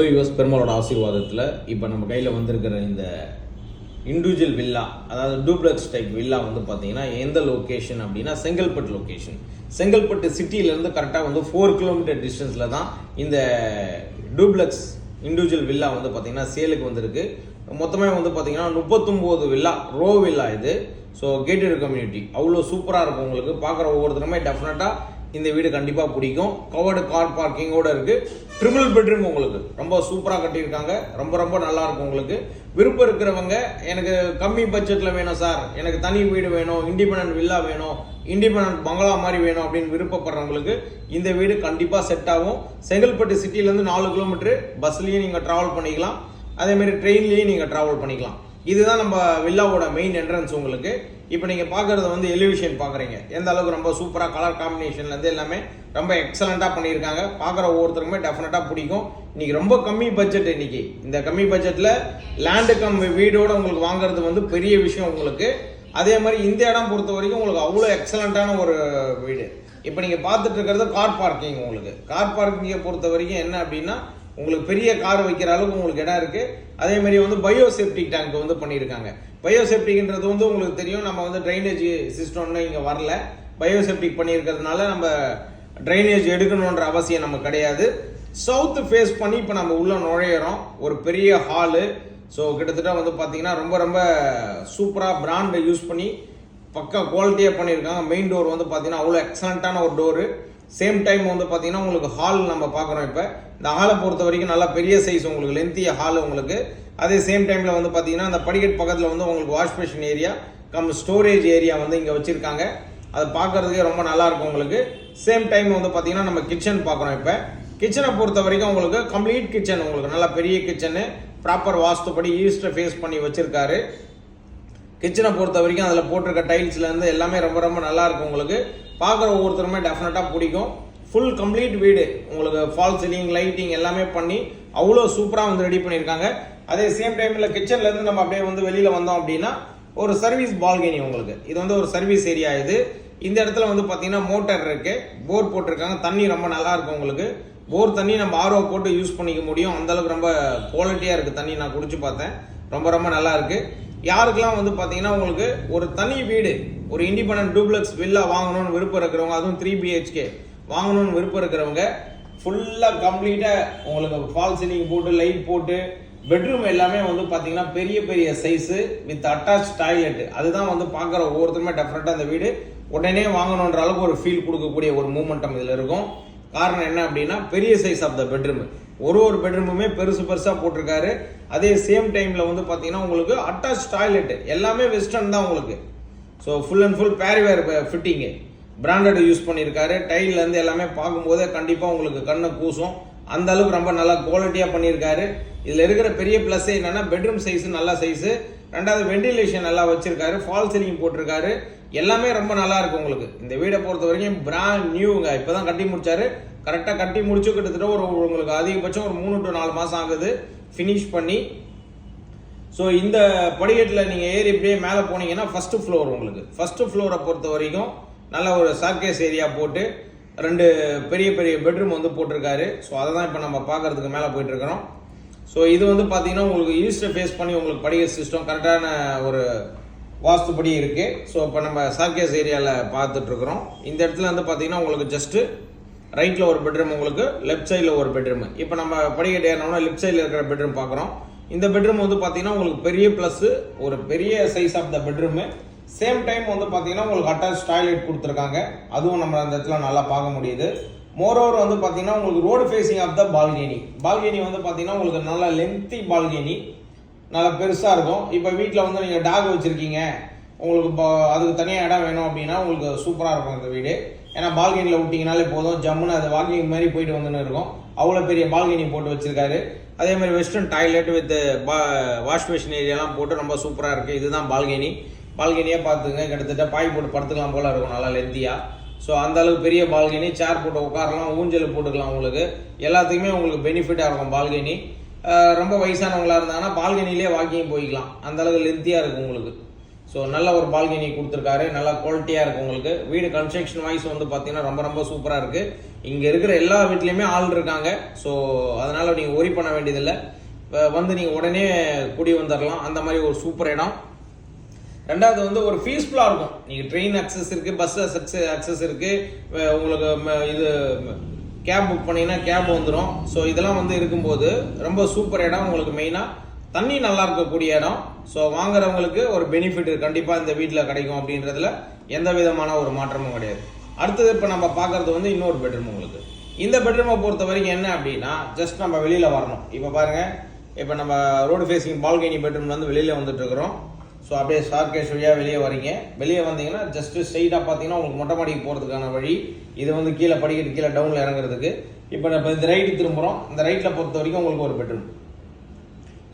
US பெருமாளோட ஆசீர்வாதத்தில் இப்போ நம்ம கையில் வந்திருக்கிற இந்த இண்டிவிஜுவல் வில்லா, அதாவது டூப்ளெக்ஸ் டைப் வில்லா வந்து பார்த்தீங்கன்னா எந்த லொக்கேஷன் அப்படின்னா செங்கல்பட்டு லொக்கேஷன். செங்கல்பட்டு சிட்டியிலேருந்து கரெக்டாக வந்து 4 கிலோமீட்டர் டிஸ்டன்ஸில் தான் இந்த டூப்ளெக்ஸ் இண்டிவிஜுவல் வில்லா வந்து பார்த்தீங்கன்னா சேலுக்கு வந்திருக்கு. மொத்தமே வந்து பார்த்தீங்கன்னா 39 வில்லா, ரோ வில்லா இது. ஸோ கேட்டட் கம்யூனிட்டி அவ்வளோ சூப்பராக இருக்கும். உங்களுக்கு பார்க்குற ஒவ்வொருத்தருமே டெஃபினட்டாக இந்த வீடு கண்டிப்பாக பிடிக்கும். கவர்டு கார் பார்க்கிங்கோட இருக்குது. ட்ரிபிள் பெட்ரூம் உங்களுக்கு ரொம்ப சூப்பராக கட்டியிருக்காங்க. ரொம்ப ரொம்ப நல்லா இருக்கும். உங்களுக்கு விருப்பம் இருக்கிறவங்க எனக்கு கம்மி பட்ஜெட்டில் வேணும் சார், எனக்கு தனி வீடு வேணும், இண்டிபெண்டன்ட் வில்லா வேணும், இண்டிபெண்டன்ட் பங்களா மாதிரி வேணும் அப்படின்னு விருப்பப்படுறவங்களுக்கு இந்த வீடு கண்டிப்பாக செட் ஆகும். செங்கல்பட்டு சிட்டிலேருந்து 4 கிலோமீட்டர் பஸ்லேயும் நீங்கள் ட்ராவல் பண்ணிக்கலாம், அதேமாரி ட்ரெயின்லேயும் நீங்கள் ட்ராவல் பண்ணிக்கலாம். இதுதான் நம்ம வில்லாவோட மெயின் என்ட்ரன்ஸ். உங்களுக்கு இப்போ நீங்கள் பார்க்குறது வந்து எலிவேஷன் பார்க்குறீங்க, எந்த அளவுக்கு ரொம்ப சூப்பராக கலர் காம்பினேஷன்லேருந்து எல்லாமே ரொம்ப எக்ஸலண்ட்டாக பண்ணியிருக்காங்க. பார்க்குற ஒவ்வொருத்தருக்குமே டெஃபினட்டாக பிடிக்கும். இன்றைக்கி ரொம்ப கம்மி பட்ஜெட். இன்றைக்கி இந்த கம்மி பட்ஜெட்டில் லேண்டு வீடோடு உங்களுக்கு வாங்குறது வந்து பெரிய விஷயம் உங்களுக்கு. அதே மாதிரி இந்த இடம் பொறுத்த வரைக்கும் உங்களுக்கு அவ்வளோ எக்ஸலண்ட்டான ஒரு வீடு. இப்போ நீங்கள் பார்த்துட்டு இருக்கிறது கார் பார்க்கிங். உங்களுக்கு கார் பார்க்கிங்கை பொறுத்த வரைக்கும் என்ன அப்படின்னா உங்களுக்கு பெரிய கார் வைக்கிற அளவுக்கு உங்களுக்கு இடம் இருக்குது. அதே மாதிரி வந்து பயோ செப்டிக் டேங்க் வந்து பண்ணியிருக்காங்க. பயோ செப்டிக்ன்றது வந்து உங்களுக்கு தெரியும், நம்ம வந்து ட்ரைனேஜ் சிஸ்டம்னு இங்கே வரல. பயோ செப்டிக் பண்ணியிருக்கிறதுனால நம்ம ட்ரைனேஜ் எடுக்கணுன்ற அவசியம் நமக்கு கிடையாது. சவுத் ஃபேஸ் பண்ணி இப்போ நம்ம உள்ள நுழையிறோம். ஒரு பெரிய ஹாலு. ஸோ கிட்டத்தட்ட வந்து பார்த்தீங்கன்னா ரொம்ப ரொம்ப சூப்பராக பிராண்டை யூஸ் பண்ணி பக்கா குவாலிட்டியாக பண்ணியிருக்காங்க. மெயின் டோர் வந்து பார்த்தீங்கன்னா அவ்வளோ எக்ஸலண்ட்டான ஒரு டோரு. சேம் டைம் வந்து பார்த்தீங்கன்னா உங்களுக்கு ஹால் நம்ம பார்க்குறோம். இப்போ இந்த ஹாலை பொறுத்த வரைக்கும் நல்லா பெரிய சைஸ், உங்களுக்கு லென்த்திய ஹால் உங்களுக்கு. அதே சேம் டைமில் வந்து பார்த்தீங்கன்னா அந்த படிக்கட் பக்கத்தில் வந்து உங்களுக்கு wash basin area storage area வந்து இங்கே வச்சுருக்காங்க. அதை பார்க்குறதுக்கே ரொம்ப நல்லாயிருக்கும் உங்களுக்கு. சேம் டைம் வந்து பார்த்தீங்கன்னா நம்ம கிச்சன் பார்க்குறோம். இப்போ கிச்சனை பொறுத்த வரைக்கும் உங்களுக்கு கம்ப்ளீட் கிச்சன், உங்களுக்கு நல்லா பெரிய கிச்சனு, ப்ராப்பர் வாஸ்துப்படி ஈஸ்ட்டை ஃபேஸ் பண்ணி வச்சுருக்காரு. கிச்சனை பொறுத்த வரைக்கும் அதில் போட்டிருக்க டைல்ஸ்லேருந்து எல்லாமே ரொம்ப ரொம்ப நல்லா இருக்கும். உங்களுக்கு பார்க்குற ஒவ்வொருத்தருமே டெஃபினட்டாக பிடிக்கும். ஃபுல் கம்ப்ளீட் வீடு உங்களுக்கு ஃபால் சீலிங் லைட்டிங் எல்லாமே பண்ணி அவ்வளோ சூப்பராக வந்து ரெடி பண்ணியிருக்காங்க. அதே சேம் டைமில் கிச்சன்லேருந்து நம்ம அப்படியே வந்து வெளியில் வந்தோம் அப்படின்னா ஒரு சர்வீஸ் பால்கனி உங்களுக்கு. இது வந்து ஒரு சர்வீஸ் ஏரியா இது. இந்த இடத்துல வந்து பார்த்தீங்கன்னா மோட்டர் இருக்குது, போர் போட்டிருக்காங்க. தண்ணி ரொம்ப நல்லா இருக்கும் உங்களுக்கு. போர் தண்ணி நம்ம ஆர்ஓ போட்டு யூஸ் பண்ணிக்க முடியும். அந்தளவுக்கு ரொம்ப குவாலிட்டியாக இருக்குது தண்ணி. நான் குடிச்சு பார்த்தேன், ரொம்ப ரொம்ப நல்லா இருக்குது. யாருக்கெல்லாம் வந்து பார்த்தீங்கன்னா உங்களுக்கு ஒரு தனி வீடு, ஒரு இண்டிபெண்டன்ட் டூப்ளெக்ஸ் வில்லா வாங்கணும்னு விருப்பம் இருக்கிறவங்க, அதுவும் 3 BHK வாங்கணும்னு விருப்பம் இருக்கிறவங்க ஃபுல்லாக கம்ப்ளீட்டாக உங்களுக்கு ஃபால் சீலிங் போட்டு லைட் போட்டு பெட்ரூம் எல்லாமே வந்து பார்த்தீங்கன்னா பெரிய பெரிய சைஸு வித் அட்டாச் டாய்லெட். அதுதான் வந்து பார்க்குற ஒவ்வொருத்தருமே டெஃபினட்டாக அந்த வீடு உடனே வாங்கணுன்ற அளவுக்கு ஒரு ஃபீல் கொடுக்கக்கூடிய ஒரு மூமெண்டம் இதில் இருக்கும். காரணம் என்ன அப்படின்னா பெரிய சைஸ் ஆஃப் த பெட்ரூம். ஒரு பெட்ரூமுமே பெருசு பெருசாக போட்டிருக்காரு. அதே சேம் டைமில் வந்து பார்த்தீங்கன்னா உங்களுக்கு அட்டாச் டாய்லெட் எல்லாமே வெஸ்டர்ன் தான் உங்களுக்கு. So full and full Parryware fitting branded use பண்ணியிருக்காரு. டைல்லேருந்து எல்லாமே பார்க்கும்போதே கண்டிப்பாக உங்களுக்கு கண்ணை கூசும். அந்த அளவுக்கு ரொம்ப நல்லா குவாலிட்டியாக பண்ணியிருக்காரு. இதில் இருக்கிற பெரிய ப்ளஸ் என்னென்னா பெட்ரூம் சைஸு நல்ல சைஸு, ரெண்டாவது வெண்டிலேஷன் நல்லா வச்சிருக்காரு, ஃபால் சீலிங் போட்டிருக்காரு. எல்லாமே ரொம்ப நல்லா இருக்கும் உங்களுக்கு. இந்த வீடை பொறுத்த வரைக்கும் பிராண்ட் நியூங்க. இப்போ தான் கட்டி முடிச்சாரு. கரெக்டாக கட்டி முடிச்சு கிட்டத்தட்ட உங்களுக்கு அதிகபட்சம் ஒரு 3 to 4 மாதம் ஆகுது ஃபினிஷ் பண்ணி. ஸோ இந்த படிக்கட்டில் நீங்கள் ஏறி இப்படியே மேலே போனீங்கன்னா ஃபஸ்ட்டு ஃப்ளோர் உங்களுக்கு. ஃபஸ்ட்டு ஃப்ளோரை பொறுத்த வரைக்கும் நல்ல ஒரு சார்கேஸ் ஏரியா போட்டு 2 பெரிய பெரிய பெட்ரூம் வந்து போட்டிருக்காரு. ஸோ அதை தான் இப்போ நம்ம பார்க்குறதுக்கு மேலே போயிட்டுருக்கிறோம். ஸோ இது வந்து பார்த்தீங்கன்னா உங்களுக்கு ஈஸ்ட்டை ஃபேஸ் பண்ணி உங்களுக்கு படிக்கட் சிஸ்டம் கரெக்டான ஒரு வாஸ்துப்படி இருக்குது. ஸோ இப்போ நம்ம சார்கேஸ் ஏரியாவில் பார்த்துட்ருக்குறோம். இந்த இடத்துல வந்து பார்த்தீங்கன்னா உங்களுக்கு ஜஸ்ட்டு ரைட்டில் ஒரு பெட்ரூம், உங்களுக்கு லெஃப்ட் சைடில் ஒரு பெட்ரூம். இப்போ நம்ம படிக்கட்டு ஏறினோம்னா லெஃப்ட் சைடில் இருக்கிற பெட்ரூம் பார்க்குறோம். இந்த பெட்ரூம் வந்து பார்த்தீங்கன்னா உங்களுக்கு பெரிய ப்ளஸ், ஒரு பெரிய size of the bedroom. Same time வந்து பார்த்தீங்கன்னா உங்களுக்கு அட்டாச் டாய்லெட் கொடுத்துருக்காங்க. அதுவும் நம்ம அந்த இடத்துல நல்லா பார்க்க முடியுது. மோரோவர் வந்து பார்த்தீங்கன்னா உங்களுக்கு road facing of the balcony. Balcony வந்து பார்த்தீங்கன்னா உங்களுக்கு நல்லா லென்த்தி பால்கனி, நல்லா பெருசாக இருக்கும். இப்போ வீட்டில் வந்து நீங்கள் டாக் வச்சுருக்கீங்க, உங்களுக்கு இப்போ அதுக்கு தனியாக இடம் வேணும் அப்படின்னா உங்களுக்கு சூப்பராக இருக்கும் இந்த வீடு. ஏன்னா பால்கனியில் விட்டிங்கனாலே போதும், ஜம்முன்னு அது வாக்கிங் மாதிரி போயிட்டு வந்துன்னு இருக்கும். அவ்வளோ பெரிய பால்கனி போட்டு வச்சுருக்காரு. அதே மாதிரி western toilet with wash basin ஏரியாலாம் போட்டு ரொம்ப சூப்பராக இருக்குது. இதுதான் பால்கனி. பால்கனியாக பார்த்துங்க, கிட்டத்தட்ட பாய் போட்டு படுத்துக்கலாம் போல் இருக்கும், நல்லா லென்த்தியாக. ஸோ அந்த அளவுக்கு பெரிய பால்கனி. சேர் போட்டு உட்காரலாம், ஊஞ்சல் போட்டுக்கலாம். உங்களுக்கு எல்லாத்துக்குமே உங்களுக்கு பெனிஃபிட்டாக இருக்கும் பால்கனி. ரொம்ப வயசானவங்களாக இருந்தாங்கன்னா பால்கனிலே வாக்கிங் போய்க்கலாம். அந்தளவுக்கு லென்த்தியாக இருக்கும் உங்களுக்கு. ஸோ நல்ல ஒரு பால்கனி கொடுத்துருக்காரு, நல்லா குவாலிட்டியாக இருக்குது உங்களுக்கு. வீடு கன்ஸ்ட்ரக்ஷன் வைஸ் வந்து பார்த்தீங்கன்னா ரொம்ப ரொம்ப சூப்பராக இருக்குது. இங்கே இருக்கிற எல்லா வீட்லேயுமே ஆள் இருக்காங்க. ஸோ அதனால் நீங்கள் ஒரி பண்ண வேண்டியதில்லை, வந்து நீங்கள் உடனே குடி வந்துடலாம். அந்த மாதிரி ஒரு சூப்பர் இடம். ரெண்டாவது வந்து ஒரு பீஸ்ஃபுல்லாக இருக்கும். நீங்கள் ட்ரெயின் அக்சஸ் இருக்குது, பஸ் அக்சஸ் இருக்குது, உங்களுக்கு இது கேப் புக் பண்ணிங்கன்னா கேப் வந்துடும். ஸோ இதெல்லாம் வந்து இருக்கும்போது ரொம்ப சூப்பர் இடம் உங்களுக்கு. மெயினாக தண்ணி நல்லா இருக்கக்கூடிய இடம். ஸோ வாங்குறவங்களுக்கு ஒரு பெனிஃபிட் கண்டிப்பாக இந்த வீட்டில் கிடைக்கும் அப்படின்றதுல எந்த விதமான ஒரு மாற்றமும் கிடையாது. அடுத்தது இப்போ நம்ம பார்க்குறது வந்து இன்னொரு பெட்ரூம் உங்களுக்கு. இந்த பெட்ரூமை பொறுத்த வரைக்கும் என்ன அப்படின்னா, ஜஸ்ட் நம்ம வெளியில் வரணும். இப்போ பாருங்கள், இப்போ நம்ம ரோடு ஃபேஸிங் பால்கனி பெட்ரூம்லேருந்து வெளியில் வந்துட்டு இருக்கிறோம். ஸோ அப்படியே ஸ்டார்கேஸ் வழியாக வெளியே வரீங்க. வெளியே வந்தீங்கன்னா ஜஸ்ட்டு ஸ்ட்ரைட்டாக பார்த்தீங்கன்னா உங்களுக்கு மொட்டை மாடிக்கு போகிறதுக்கான வழி. இது வந்து கீழே படிக்கட்டு கீழே டவுனில் இறங்குறதுக்கு. இப்போ நம்ம இந்த ரைட்டு திரும்புகிறோம். இந்த ரைட்டில் பொறுத்த வரைக்கும் உங்களுக்கு ஒரு பெட்ரூம்.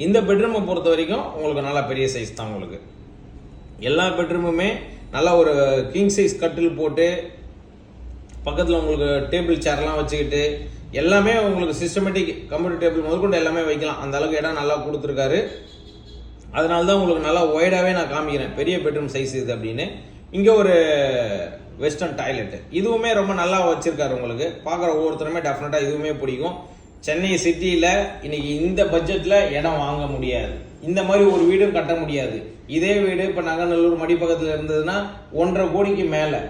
இந்த பெட்ரூமை பொறுத்த வரைக்கும் உங்களுக்கு நல்லா பெரிய சைஸ் தான் உங்களுக்கு. எல்லா பெட்ரூமுமே நல்லா ஒரு கிங் சைஸ் கட்டில் போட்டு பக்கத்தில் உங்களுக்கு டேபிள் சேர்லாம் வச்சுக்கிட்டு எல்லாமே உங்களுக்கு சிஸ்டமேட்டிக் கம்ப்யூட்டர் டேபிள் முதற்கொண்டு எல்லாமே வைக்கலாம். அந்த அளவுக்கு இடம் நல்லா கொடுத்துருக்காரு. அதனால தான் உங்களுக்கு நல்லா ஒய்டாகவே நான் காமிக்கிறேன் பெரிய பெட்ரூம் சைஸ் இது அப்படின்னு. இங்கே ஒரு வெஸ்டர்ன் டாய்லெட்டு, இதுவுமே ரொம்ப நல்லா வச்சுருக்காரு உங்களுக்கு. பார்க்குற ஒவ்வொருத்தருமே டெஃபினட்டாக இதுவுமே பிடிக்கும். சென்னை சிட்டியில் இன்னைக்கு இந்த பட்ஜெட்டில் இடம் வாங்க முடியாது, இந்த மாதிரி ஒரு வீடும் கட்ட முடியாது. இதே வீடு இப்போ நங்கநல்லூர் மடிப்பக்கத்தில் இருந்ததுன்னா 1.5 கோடிக்கு மேலே.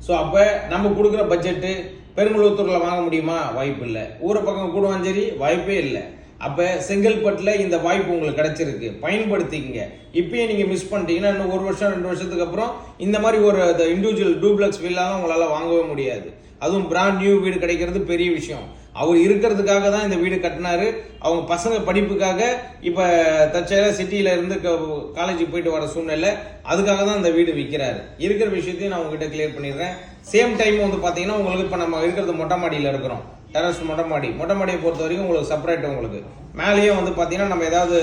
ஸோ அப்போ நம்ம கொடுக்குற பட்ஜெட்டு பெருங்குளத்தூரில் வாங்க முடியுமா? வாய்ப்பு இல்லை. ஊரை பக்கம் கூடுவாஞ்சேரி வாய்ப்பே இல்லை. அப்போ செங்கல்பட்டில் இந்த வாய்ப்பு உங்களுக்கு கிடைச்சிருக்கு, பயன்படுத்திக்கங்க. இப்பயே நீங்கள் மிஸ் பண்ணிட்டீங்கன்னா இன்னும் 1 வருஷம் 2 வருஷத்துக்கு அப்புறம் இந்த மாதிரி ஒரு இண்டிவிஜுவல் டூப்ளெக்ஸ் வில்லாலாம் உங்களால் வாங்கவே முடியாது. அதுவும் பிராண்ட் நியூ வீடு கிடைக்கிறது பெரிய விஷயம். அவர் இருக்கிறதுக்காக தான் இந்த வீடு கட்டினாரு. அவங்க பசங்க படிப்புக்காக இப்போ தற்செயலாக சிட்டியில இருந்து காலேஜுக்கு போயிட்டு வர சூழ்நிலை, அதுக்காக தான் இந்த வீடு விற்கிறாரு. இருக்கிற விஷயத்தையும் நான் உங்ககிட்ட கிளியர் பண்ணிடுறேன். சேம் டைம் வந்து பார்த்தீங்கன்னா உங்களுக்கு இப்போ நம்ம இருக்கிறது மொட்டை மாடியில் இருக்கிறோம், டெரஸ் மொட்டை மாடியை பொறுத்த வரைக்கும் உங்களுக்கு செப்பரேட். உங்களுக்கு மேலேயே வந்து பார்த்தீங்கன்னா நம்ம ஏதாவது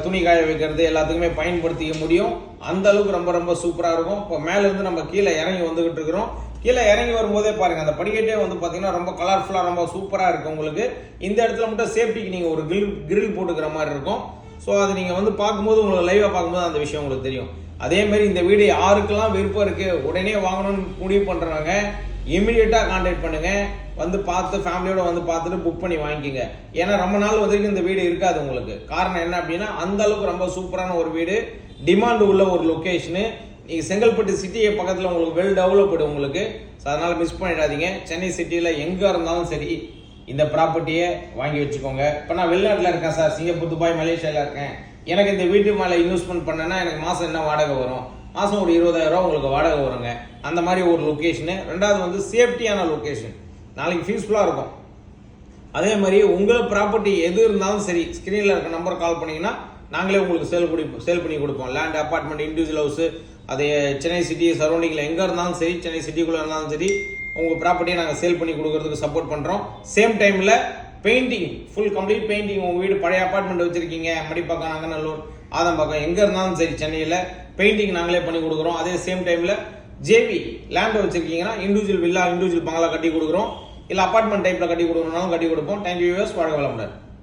துணி காய வைக்கிறது எல்லாத்துக்குமே பயன்படுத்திக்க முடியும். அந்த அளவுக்கு ரொம்ப ரொம்ப சூப்பராக இருக்கும். இப்போ மேலேருந்து நம்ம கீழே இறங்கி வந்துகிட்டு இருக்கிறோம். கீழே இறங்கி வரும்போதே பாருங்க, அந்த படிக்கட்டே வந்து பார்த்தீங்கன்னா ரொம்ப கலர்ஃபுல்லாக ரொம்ப சூப்பராக இருக்கும் உங்களுக்கு. இந்த இடத்துல மட்டும் சேஃப்டிக்கு நீங்கள் ஒரு கிரில் போட்டுக்கிற மாதிரி இருக்கும். ஸோ அது நீங்கள் வந்து பார்க்கும்போது உங்களுக்கு லைவாக பார்க்கும்போது அந்த விஷயம் உங்களுக்கு தெரியும். அதே மாதிரி இந்த வீடு யாருக்கெல்லாம் விருப்பம் இருக்குது, உடனே வாங்கணும்னு முடிவு பண்ணுறாங்க, இமீடியட்டாக கான்டாக்ட் பண்ணுங்க. வந்து பார்த்து ஃபேமிலியோட வந்து பார்த்துட்டு புக் பண்ணி வாங்கிக்கோங்க. ஏன்னா ரொம்ப நாள் வரைக்கும் இந்த வீடு இருக்காது உங்களுக்கு. காரணம் என்ன அப்படின்னா அந்த அளவுக்கு ரொம்ப சூப்பரான ஒரு வீடு, டிமாண்ட் உள்ள ஒரு லொக்கேஷனு. நீங்கள் செங்கல்பட்டு சிட்டியை பக்கத்தில் உங்களுக்கு வெல் டெவலப்டு உங்களுக்கு. ஸோ அதனால் மிஸ் பண்ணிடாதீங்க. சென்னை சிட்டியில் எங்கே இருந்தாலும் சரி இந்த ப்ராப்பர்ட்டியை வாங்கி வச்சுக்கோங்க. இப்போ நான் வெளிநாட்டில் இருக்கேன் சார், சிங்கப்பூர், துபாய், மலேசியாவில் இருக்கேன், எனக்கு இந்த வீட்டு மேலே இன்வெஸ்ட்மெண்ட் பண்ணேன்னா எனக்கு மாதம் என்ன வாடகை வரும்? மாதம் ஒரு 20,000 ரூபா உங்களுக்கு வாடகை வருங்க. அந்த மாதிரி ஒரு லொக்கேஷனு. ரெண்டாவது வந்து சேஃப்டியான லொக்கேஷன், நாளைக்கு பீஸ்ஃபுல்லாக இருக்கும். அதே மாதிரி உங்கள் ப்ராப்பர்ட்டி எது இருந்தாலும் சரி, ஸ்க்ரீனில் இருக்க நம்பர் கால் பண்ணிங்கன்னா நாங்களே உங்களுக்கு சேல் பண்ணி கொடுப்போம். லேண்ட், அப்பார்ட்மெண்ட், இண்டிவிஜுவல் ஹவுஸு, அதே சென்னை சிட்டி சரௌண்டிங்கில் எங்கே இருந்தாலும் சரி, சென்னை சிட்டிக்குள்ளே இருந்தாலும் சரி, உங்கள் ப்ராப்பர்ட்டியை நாங்கள் சேல் பண்ணி கொடுக்கறதுக்கு சப்போர்ட் பண்ணுறோம். சேம் டைமில் பெயிண்டிங், ஃபுல் கம்ப்ளீட் பெயிண்டிங். உங்கள் வீடு பழைய அப்பார்ட்மெண்ட் வச்சுருக்கீங்க, மடிப்பாக்கம், நங்கநல்லூர், ஆதம்பாக்கம், எங்கே இருந்தாலும் சரி சென்னையில் பெயிண்டிங் நாங்களே பண்ணி கொடுக்குறோம். அதே சேம் டைமில் ஜேவி லேண்ட் வச்சுருக்கீங்கன்னா இண்டிவிஜுவல் வில்லா, இண்டிவிஜுவல் பங்களா கட்டி கொடுக்குறோம். இல்லை அப்பார்ட்மெண்ட் டைப்பில் கட்டி கொடுக்கணும்னாலும் கட்டி கொடுப்போம். தேங்க்யூ வியூவர்ஸ், வாழ்க வளமுடன்.